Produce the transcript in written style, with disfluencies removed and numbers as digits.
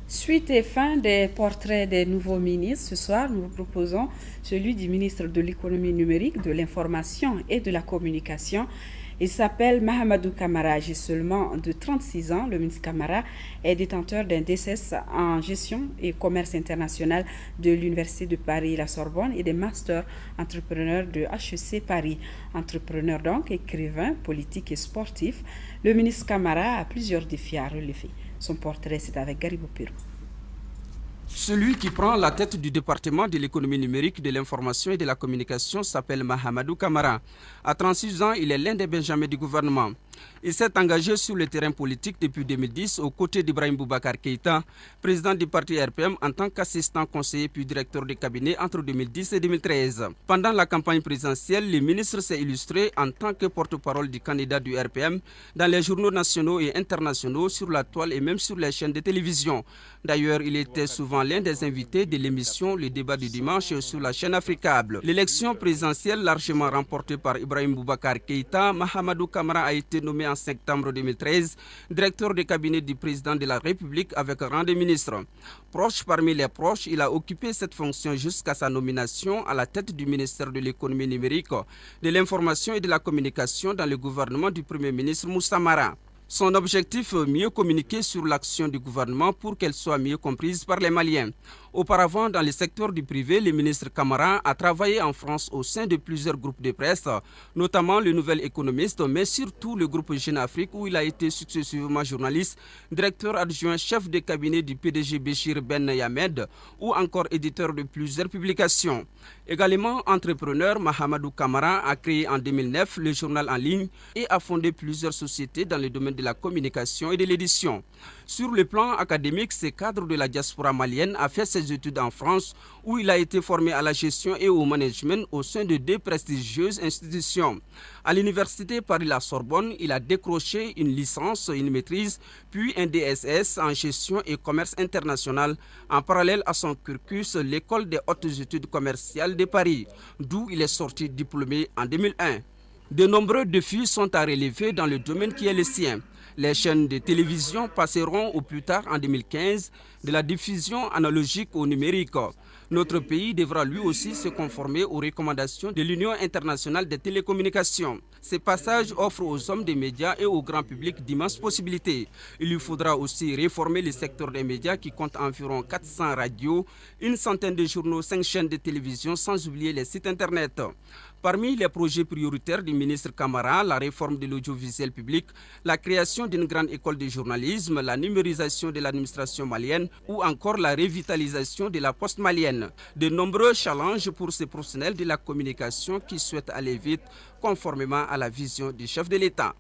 Suite et fin des portraits des nouveaux ministres, ce soir, nous vous proposons celui du ministre de l'économie numérique, de l'information et de la communication. Il s'appelle Mahamadou Kamara, âgé seulement de 36 ans. Le ministre Kamara est détenteur d'un DSS en gestion et commerce international de l'Université de Paris La Sorbonne et des masters entrepreneurs de HEC Paris. Entrepreneur donc, écrivain, politique et sportif, le ministre Kamara a plusieurs défis à relever. Son portrait, c'est avec Garibou Pirou. Celui qui prend la tête du département de l'économie numérique, de l'information et de la communication s'appelle Mahamadou Kamara. À 36 ans, il est l'un des benjamins du gouvernement. Il s'est engagé sur le terrain politique depuis 2010 aux côtés d'Ibrahim Boubacar Keïta, président du parti RPM en tant qu'assistant conseiller puis directeur de cabinet entre 2010 et 2013. Pendant la campagne présidentielle, le ministre s'est illustré en tant que porte-parole du candidat du RPM dans les journaux nationaux et internationaux, sur la toile et même sur les chaînes de télévision. D'ailleurs, il était souvent l'un des invités de l'émission Le Débat du dimanche sur la chaîne Africable. L'élection présidentielle largement remportée par Ibrahim Boubacar Keïta, Mahamadou Kamara a été nommé en septembre 2013 directeur de cabinet du président de la République avec rang de ministre. Proche parmi les proches, il a occupé cette fonction jusqu'à sa nomination à la tête du ministère de l'économie numérique, de l'information et de la communication dans le gouvernement du Premier ministre Moussa Mara. Son objectif, mieux communiquer sur l'action du gouvernement pour qu'elle soit mieux comprise par les Maliens. Auparavant, dans le secteur du privé, le ministre Kamara a travaillé en France au sein de plusieurs groupes de presse, notamment le Nouvel Économiste, mais surtout le groupe Jeune Afrique, où il a été successivement journaliste, directeur adjoint, chef de cabinet du PDG Béchir Ben Yamed, ou encore éditeur de plusieurs publications. Également entrepreneur, Mahamadou Kamara a créé en 2009 le journal en ligne et a fondé plusieurs sociétés dans le domaine de la communication et de l'édition. Sur le plan académique, ce cadre de la diaspora malienne a fait ses études en France, où il a été formé à la gestion et au management au sein de deux prestigieuses institutions. À l'université Paris-La Sorbonne, il a décroché une licence, une maîtrise, puis un DSS en gestion et commerce international. En parallèle à son cursus, l'école des hautes études commerciales de Paris, d'où il est sorti diplômé en 2001. De nombreux défis sont à relever dans le domaine qui est le sien. Les chaînes de télévision passeront au plus tard en 2015 de la diffusion analogique au numérique. Notre pays devra lui aussi se conformer aux recommandations de l'Union internationale des télécommunications. Ces passages offrent aux hommes des médias et au grand public d'immenses possibilités. Il lui faudra aussi réformer le secteur des médias qui compte environ 400 radios, une centaine de journaux, 5 chaînes de télévision, sans oublier les sites internet. Parmi les projets prioritaires du ministre Kamara, la réforme de l'audiovisuel public, la création d'une grande école de journalisme, la numérisation de l'administration malienne ou encore la revitalisation de la poste malienne. De nombreux challenges pour ces professionnels de la communication qui souhaitent aller vite conformément à la vision du chef de l'État.